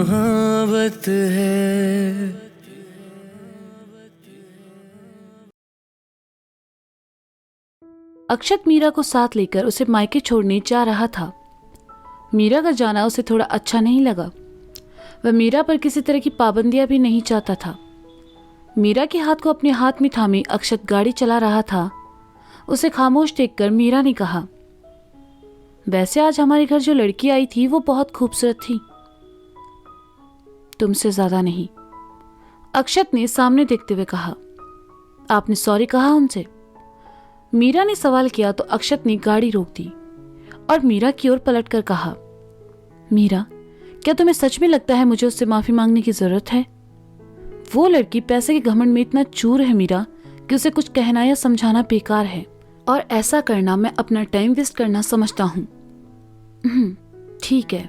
मोहब्बत है। अक्षत मीरा को साथ लेकर उसे मायके छोड़ने जा रहा था। मीरा का जाना उसे थोड़ा अच्छा नहीं लगा। वह मीरा पर किसी तरह की पाबंदियां भी नहीं चाहता था। मीरा के हाथ को अपने हाथ में थामे अक्षत गाड़ी चला रहा था। उसे खामोश देखकर मीरा ने कहा, वैसे आज हमारे घर जो लड़की आई थी वो बहुत खूबसूरत थी, तुमसे ज्यादा नहीं। अक्षत ने सामने देखते हुए कहा, आपने सॉरी कहा उनसे? मीरा ने सवाल किया तो अक्षत ने गाड़ी रोक दी और मीरा की ओर पलटकर कहा, मीरा, क्या तुम्हें सच में लगता है मुझे उससे माफी मांगने की जरूरत है? वो लड़की पैसे के घमंड में इतना चूर है मीरा कि उसे कुछ कहना या समझाना बेकार है, और ऐसा करना मैं अपना टाइम वेस्ट करना समझता हूँ। ठीक है,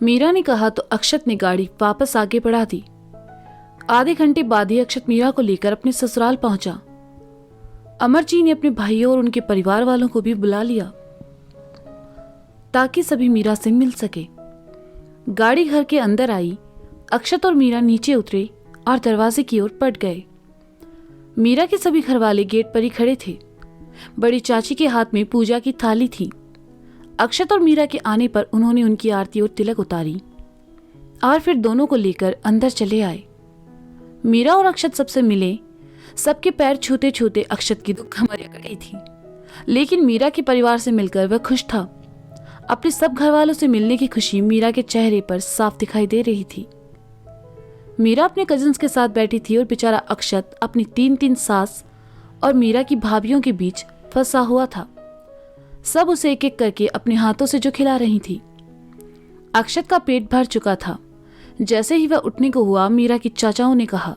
मीरा ने कहा तो अक्षत ने गाड़ी वापस आगे बढ़ा दी। आधे घंटे बाद ही अक्षत मीरा को लेकर अपने ससुराल पहुंचा। अमर जी ने अपने भाइयों और उनके परिवार वालों को भी बुला लिया ताकि सभी मीरा से मिल सके। गाड़ी घर के अंदर आई। अक्षत और मीरा नीचे उतरे और दरवाजे की ओर पट गए। मीरा के सभी घरवाले गेट पर ही खड़े थे। बड़ी चाची के हाथ में पूजा की थाली थी। अक्षत और मीरा के आने पर उन्होंने उनकी आरती और तिलक उतारी और फिर दोनों को लेकर अंदर चले आए। मीरा और अक्षत सबसे मिले। सबके पैर छूते छूते अक्षत की दुख मर गई थी, लेकिन मीरा के परिवार से मिलकर वह खुश था। अपने सब घर वालों से मिलने की खुशी मीरा के चेहरे पर साफ दिखाई दे रही थी। मीरा अपने कजिन्स के साथ बैठी थी और बेचारा अक्षत अपनी 3 सास और मीरा की भाभीियों के बीच फंसा हुआ था। सब उसे एक एक करके अपने हाथों से जो खिला रही थी। अक्षत का पेट भर चुका था। जैसे ही वह उठने को हुआ, मीरा की चाचाओं ने कहा,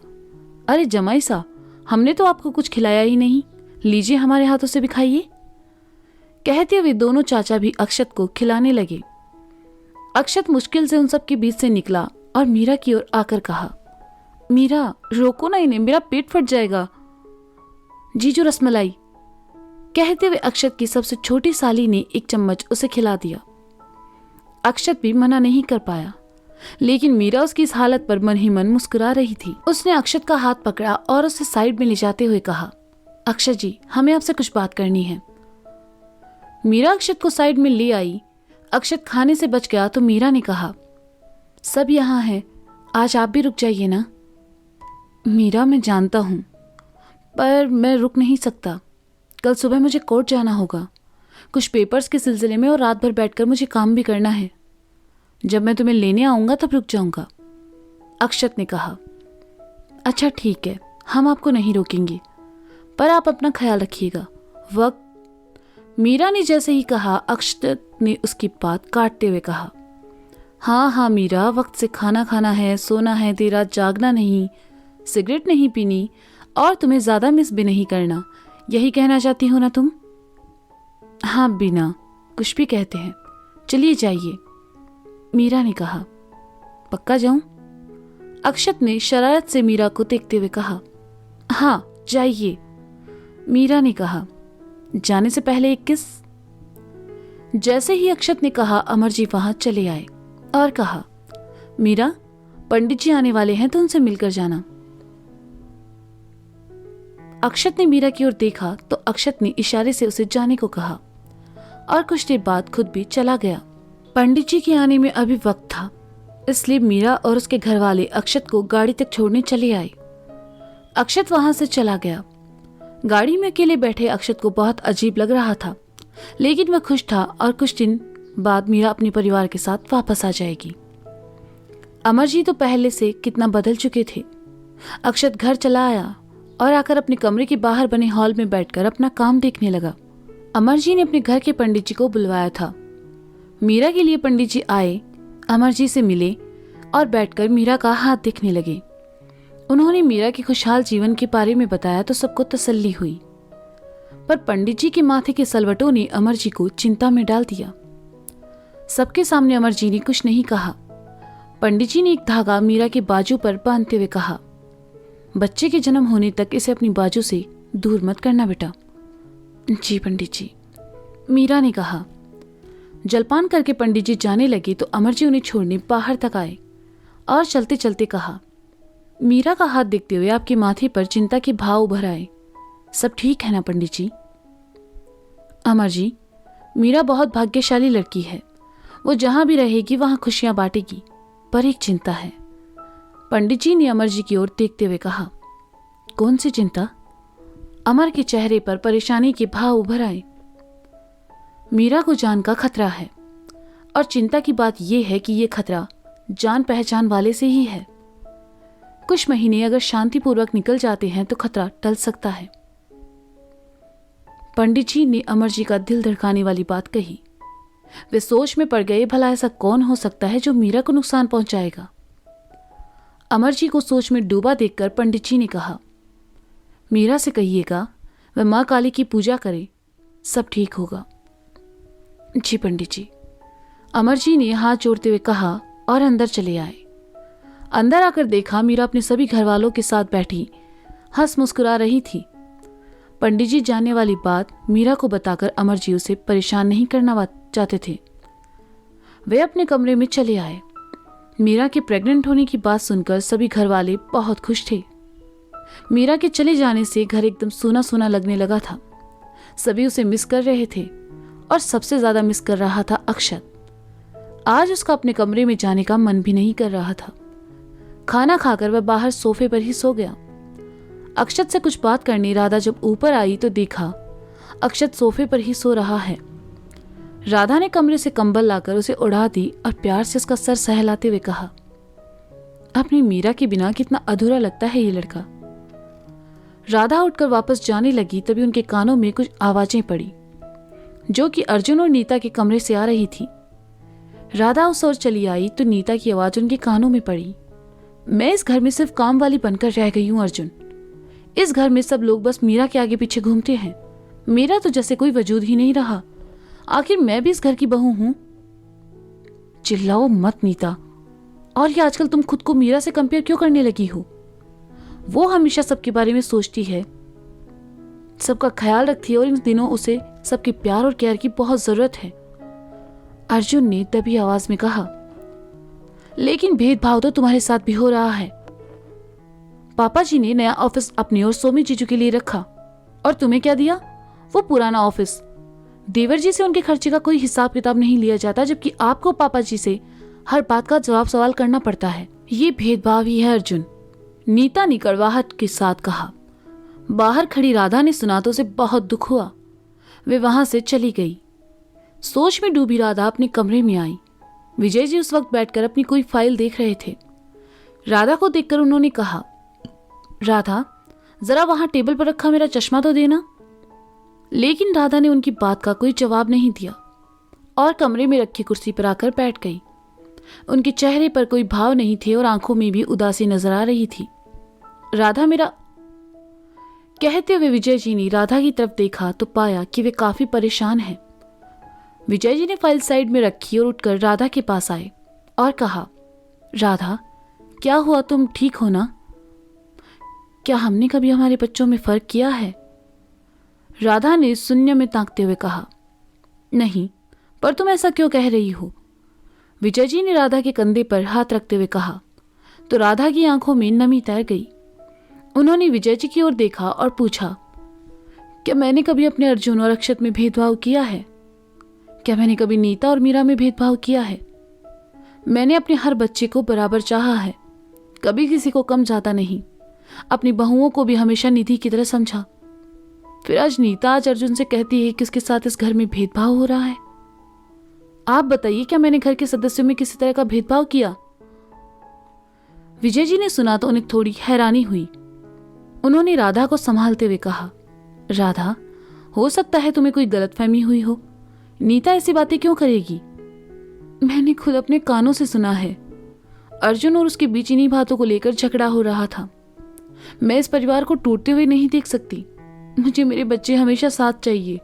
अरे जमाई सा, हमने तो आपको कुछ खिलाया ही नहीं, लीजिए हमारे हाथों से भी खाइए। कहते हुए दोनों चाचा भी अक्षत को खिलाने लगे। अक्षत मुश्किल से उन सब के बीच से निकला और मीरा की ओर आकर कहा, मीरा रोको ना इन्हें, मेरा पेट फट जाएगा। जीजू रसमलाई। कहते हुए अक्षत की सबसे छोटी साली ने 1 चम्मच उसे खिला दिया। अक्षत भी मना नहीं कर पाया, लेकिन मीरा उसकी इस हालत पर मन ही मन मुस्कुरा रही थी। उसने अक्षत का हाथ पकड़ा और उसे साइड में ले जाते हुए कहा, अक्षत जी, हमें आपसे कुछ बात करनी है। मीरा अक्षत को साइड में ले आई। अक्षत खाने से बच गया तो मीरा ने कहा, सब यहाँ है, आज आप भी रुक जाइए ना। मीरा, मैं जानता हूं, पर मैं रुक नहीं सकता। कल सुबह मुझे कोर्ट जाना होगा, कुछ पेपर्स के सिलसिले में, और रात भर बैठकर मुझे काम भी करना है। जब मैं तुम्हें लेने आऊंगा तब रुक जाऊंगा। अक्षत ने कहा, अच्छा ठीक है, हम आपको नहीं रोकेंगे, पर आप अपना ख्याल रखिएगा। वक्त। मीरा ने जैसे ही कहा, अक्षत ने उसकी बात काटते हुए कहा, हाँ हाँ मीरा, वक्त से खाना खाना है, सोना है, देर रात जागना नहीं, सिगरेट नहीं पीनी, और तुम्हें ज्यादा मिस भी नहीं करना। यही कहना चाहती हो ना तुम? हाँ बिना कुछ भी कहते हैं, चलिए जाइए। मीरा ने कहा, पक्का जाऊं? अक्षत ने शरारत से मीरा को देखते हुए कहा, हाँ जाइए। मीरा ने कहा, जाने से पहले एक किस। जैसे ही अक्षत ने कहा, अमर जी वहां चले आए और कहा, मीरा, पंडित जी आने वाले हैं तो उनसे मिलकर जाना। अक्षत ने मीरा की ओर देखा तो अक्षत ने इशारे से उसे जाने को कहा और कुछ देर बाद खुद भी चला गया। पंडित जी के आने में अभी वक्त था, इसलिए मीरा और उसके घर वाले अक्षत को गाड़ी तक छोड़ने चले आए। अक्षत वहां से चला गया। गाड़ी में अकेले बैठे अक्षत को बहुत अजीब लग रहा था, लेकिन वह खुश था और कुछ दिन बाद मीरा अपने परिवार के साथ वापस आ जाएगी। अमर जी तो पहले से कितना बदल चुके थे। अक्षत घर चला आया और आकर अपने कमरे के बाहर बने हॉल में बैठकर अपना काम देखने लगा। अमर जी ने अपने घर के पंडित जी को बुलवाया था। मीरा के लिए पंडित जी आए, अमर जी से मिले और बैठकर मीरा का हाथ देखने लगे। उन्होंने मीरा के खुशहाल जीवन के बारे में बताया तो सबको तसल्ली हुई, पर पंडित जी के माथे के सलवटों ने अमर जी को चिंता में डाल दिया। सबके सामने अमर जी ने कुछ नहीं कहा। पंडित जी ने एक धागा मीरा के बाजू पर बांधते हुए कहा, बच्चे के जन्म होने तक इसे अपनी बाजू से दूर मत करना बेटा। जी पंडित जी, मीरा ने कहा। जलपान करके पंडित जी जाने लगे तो अमर जी उन्हें छोड़ने बाहर तक आए। और चलते चलते कहा, मीरा का हाथ देखते हुए आपके माथे पर चिंता के भाव उभर आए। सब ठीक है ना पंडित जी? अमर जी, मीरा बहुत भाग्यशाली लड़की है। वो जहां भी रहेगी वहां खुशियां बांटेगी, पर एक चिंता है। पंडित जी ने अमर जी की ओर देखते हुए कहा, कौन सी चिंता? अमर के चेहरे पर परेशानी के भाव उभर आए। मीरा को जान का खतरा है, और चिंता की बात यह है कि यह खतरा जान पहचान वाले से ही है। कुछ महीने अगर शांतिपूर्वक निकल जाते हैं तो खतरा टल सकता है। पंडित जी ने अमर जी का दिल धड़काने वाली बात कही। वे सोच में पड़ गए, भला ऐसा कौन हो सकता है जो मीरा को नुकसान पहुंचाएगा। अमर जी को सोच में डूबा देखकर पंडित जी ने कहा, मीरा से कहिएगा वह मां काली की पूजा करे, सब ठीक होगा। जी पंडित जी, अमर जी ने हाथ जोड़ते हुए कहा और अंदर चले आए। अंदर आकर देखा मीरा अपने सभी घर वालों के साथ बैठी हंस मुस्कुरा रही थी। पंडित जी जानने वाली बात मीरा को बताकर अमर जी उसे परेशान नहीं करना चाहते थे। वे अपने कमरे में चले आए। मीरा के प्रेग्नेंट होने की बात सुनकर सभी घर वाले बहुत खुश थे। मीरा के चले जाने से घर एकदम सूना सूना लगने लगा था। सभी उसे मिस कर रहे थे और सबसे ज्यादा मिस कर रहा था अक्षत। आज उसका अपने कमरे में जाने का मन भी नहीं कर रहा था। खाना खाकर वह बाहर सोफे पर ही सो गया। अक्षत से कुछ बात करने राधा जब ऊपर आई तो देखा अक्षत सोफे पर ही सो रहा है। राधा ने कमरे से कंबल लाकर उसे उड़ा दी और प्यार से उसका सर सहलाते हुए कहा, अपनी मीरा के बिना कितना अधूरा लगता है ये लड़का। राधा उठकर वापस जाने लगी तभी उनके कानों में कुछ आवाजें पड़ी जो कि अर्जुन और नीता के कमरे से आ रही थी। राधा उस ओर चली आई तो नीता की आवाज उनके कानों में पड़ी, मैं इस घर में सिर्फ काम वाली बनकर रह गई हूं अर्जुन। इस घर में सब लोग बस मीरा के आगे पीछे घूमते हैं। मेरा तो जैसे कोई वजूद ही नहीं रहा। आखिर मैं भी इस घर की बहू हूं। चिल्लाओ मत नीता। और ये आजकल तुम खुद को मीरा से कंपेयर क्यों करने लगी हो? वो हमेशा सबके बारे में सोचती है, सबका ख्याल रखती है और इन दिनों उसे सबके प्यार और केयर की बहुत जरूरत है। अर्जुन ने दबी आवाज में कहा, लेकिन भेदभाव तो तुम्हारे साथ भी हो रहा है। पापा जी ने नया ऑफिस अपने और सोमी जीजू के लिए रखा और तुम्हें क्या दिया? वो पुराना ऑफिस। देवर जी से उनके खर्चे का कोई हिसाब किताब नहीं लिया जाता, जबकि आपको पापा जी से हर बात का जवाब सवाल करना पड़ता है। ये भेदभाव ही है अर्जुन, नीता ने कड़वाहट के साथ कहा। बाहर खड़ी राधा ने सुना तो उसे बहुत दुख हुआ। वे वहां से चली गई। सोच में डूबी राधा अपने कमरे में आई। विजय जी उस वक्त बैठकर अपनी कोई फाइल देख रहे थे। राधा को देखकर उन्होंने कहा, राधा जरा वहां टेबल पर रखा मेरा चश्मा तो देना। लेकिन राधा ने उनकी बात का कोई जवाब नहीं दिया और कमरे में रखी कुर्सी पर आकर बैठ गई। उनके चेहरे पर कोई भाव नहीं थे और आंखों में भी उदासी नजर आ रही थी। राधा मेरा कहते हुए विजय जी ने राधा की तरफ देखा तो पाया कि वे काफी परेशान हैं। विजय जी ने फाइल साइड में रखी और उठकर राधा के पास आए और कहा, राधा क्या हुआ, तुम ठीक हो ना? क्या हमने कभी हमारे बच्चों में फर्क किया है? राधा ने शून्य में ताकते हुए कहा, नहीं, पर तुम ऐसा क्यों कह रही हो? विजय जी ने राधा के कंधे पर हाथ रखते हुए कहा तो राधा की आंखों में नमी तैर गई। उन्होंने विजय जी की ओर देखा और पूछा, क्या मैंने कभी अपने अर्जुन और अक्षत में भेदभाव किया है? क्या मैंने कभी नीता और मीरा में भेदभाव किया है? मैंने अपने हर बच्चे को बराबर चाहा है, कभी किसी को कम ज्यादा नहीं। अपनी बहुओं को भी हमेशा निधि की तरह समझा। फिर आज नीता आज अर्जुन से कहती है कि उसके साथ इस घर में भेदभाव हो रहा है। आप बताइए, क्या मैंने घर के सदस्यों में किसी तरह का भेदभाव किया? विजय जी ने सुना तो उन्हें थोड़ी हैरानी हुई। उन्होंने राधा को संभालते हुए कहा, राधा हो सकता है तुम्हें कोई गलतफहमी हुई हो। नीता ऐसी बातें क्यों करेगी? मैंने खुद अपने कानों से सुना है। अर्जुन और उसके बीच इन्हीं बातों को लेकर झगड़ा हो रहा था। मैं इस परिवार को टूटते हुए नहीं देख सकती। मुझे मेरे बच्चे हमेशा साथ चाहिए।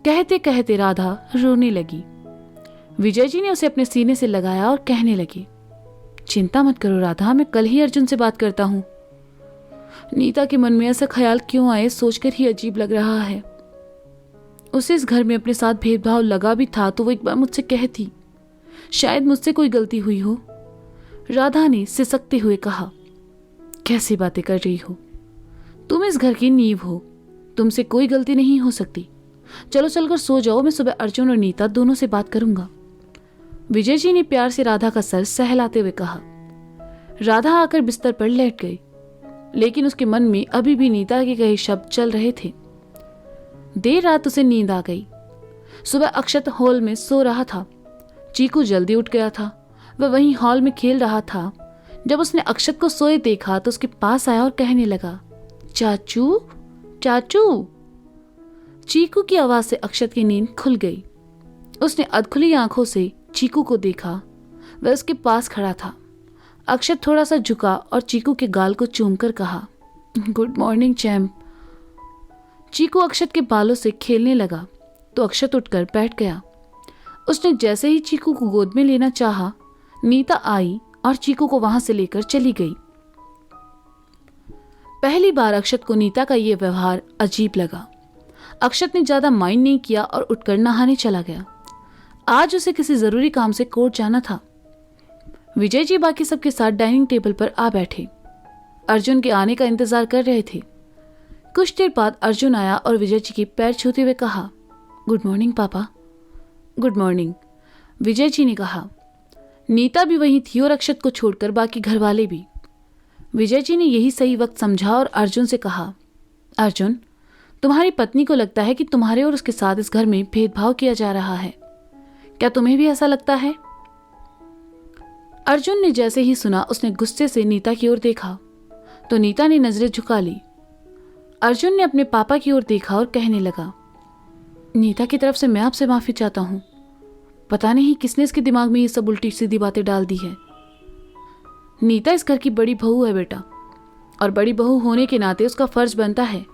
कहते कहते राधा रोने लगी। विजय जी ने उसे अपने सीने से लगाया और कहने लगे, चिंता मत करो राधा, मैं कल ही अर्जुन से बात करता हूं। नीता के मन में ऐसा ख्याल क्यों आए सोचकर ही अजीब लग रहा है। उसे इस घर में अपने साथ भेदभाव लगा भी था तो वो एक बार मुझसे कहती, शायद मुझसे कोई गलती हुई हो। राधा ने सिसकते हुए कहा, कैसी बातें कर रही हो? तुम इस घर की नींव हो, तुमसे कोई गलती नहीं हो सकती। चलो चलकर सो जाओ, मैं सुबह अर्जुन और नीता दोनों से बात करूंगा। विजय जी ने प्यार से राधा का सर सहलाते हुए कहा। राधा आकर बिस्तर पर लेट गई, लेकिन उसके मन में अभी भी नीता के कहे शब्द चल रहे थे। देर रात उसे नींद आ गई। सुबह अक्षत हॉल में सो रहा था। चीकू जल्दी उठ गया था। वह वहीं हॉल में खेल रहा था। जब उसने अक्षत को सोए देखा तो उसके पास आया और कहने लगा, चाचू चाचू। चीकू की आवाज से अक्षत की नींद खुल गई। उसने अधखुली आंखों से चीकू को देखा। वह उसके पास खड़ा था। अक्षत थोड़ा सा झुका और चीकू के गाल को चूमकर कहा, गुड मॉर्निंग चैम्प। चीकू अक्षत के बालों से खेलने लगा तो अक्षत उठकर बैठ गया। उसने जैसे ही चीकू को गोद में लेना चाहा, नीता आई और चीकू को वहां से लेकर चली गई। पहली बार अक्षत को नीता का यह व्यवहार अजीब लगा। अक्षत ने ज्यादा माइंड नहीं किया और उठकर नहाने चला गया। आज उसे किसी जरूरी काम से कोर्ट जाना था। विजय जी बाकी सबके साथ डाइनिंग टेबल पर आ बैठे। अर्जुन के आने का इंतजार कर रहे थे। कुछ देर बाद अर्जुन आया और विजय जी के पैर छूते हुए कहा, गुड मॉर्निंग पापा। गुड मॉर्निंग, विजय जी ने कहा। नीता भी वहीं थी और अक्षत को छोड़कर बाकी घर वाले भी। विजय जी ने यही सही वक्त समझा और अर्जुन से कहा, अर्जुन, तुम्हारी पत्नी को लगता है कि तुम्हारे और उसके साथ इस घर में भेदभाव किया जा रहा है। क्या तुम्हें भी ऐसा लगता है? अर्जुन ने जैसे ही सुना उसने गुस्से से नीता की ओर देखा तो नीता ने नजरें झुका ली। अर्जुन ने अपने पापा की ओर देखा और कहने लगा, नीता की तरफ से मैं आपसे माफी चाहता हूं। पता नहीं किसने इसके दिमाग में ये सब उल्टी सीधी बातें डाल दी है। नीता इस घर की बड़ी बहू है बेटा, और बड़ी बहू होने के नाते उसका फर्ज बनता है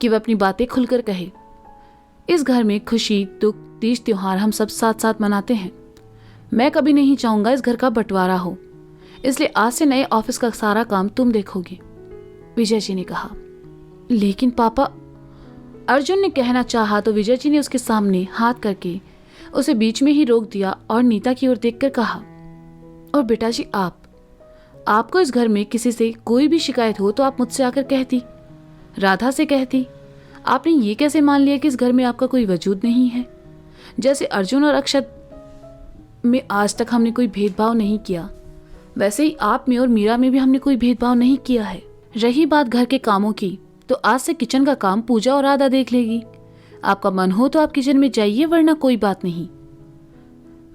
कि वह अपनी बातें खुलकर कहे। इस घर में खुशी दुख तीज त्योहार हम सब साथ साथ मनाते हैं। मैं कभी नहीं चाहूंगा इस घर का बंटवारा हो, इसलिए आज से नए ऑफिस का सारा काम तुम देखोगे, विजय जी ने कहा। लेकिन पापा, अर्जुन ने कहना चाहा तो विजय जी ने उसके सामने हाथ करके उसे बीच में ही रोक दिया और नीता की ओर देखकर कहा, और बेटा जी आपको इस घर में किसी से कोई भी शिकायत हो तो आप मुझसे आकर कहती, राधा से कहती। आपने ये कैसे मान लिया कि इस घर में आपका कोई वजूद नहीं है? जैसे अर्जुन और अक्षत में आज तक हमने कोई भेदभाव नहीं किया, वैसे ही आप में और मीरा में भी हमने कोई भेदभाव नहीं किया है। रही बात घर के कामों की, तो आज से किचन का काम पूजा और राधा देख लेगी। आपका मन हो तो आप किचन में जाइए, वरना कोई बात नहीं।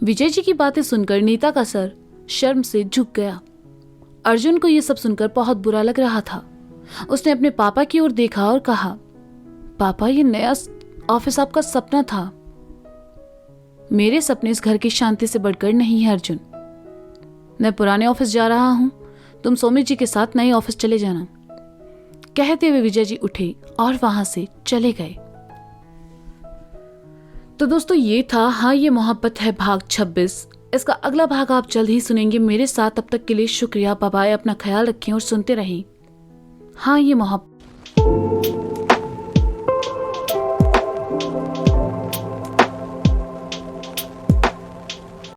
विजय जी की बातें सुनकर नीता का सर शर्म से झुक गया। अर्जुन को यह सब सुनकर बहुत बुरा लग रहा था। उसने अपने पापा की ओर देखा और कहा, पापा, ये नया ऑफिस आपका सपना था। मेरे सपने इस घर की शांति से बढ़कर नहीं है अर्जुन। मैं पुराने ऑफिस जा रहा हूं, तुम सौमित जी के साथ नए ऑफिस चले जाना। कहते हुए विजय जी उठे और वहां से चले गए। तो दोस्तों, ये था हाँ ये मोहब्बत है भाग 26। इसका अगला भाग आप जल्द ही सुनेंगे मेरे साथ। तब तक के लिए शुक्रिया, बाय बाय, अपना ख्याल रखें और सुनते रहें हाँ ये मोहब्बत।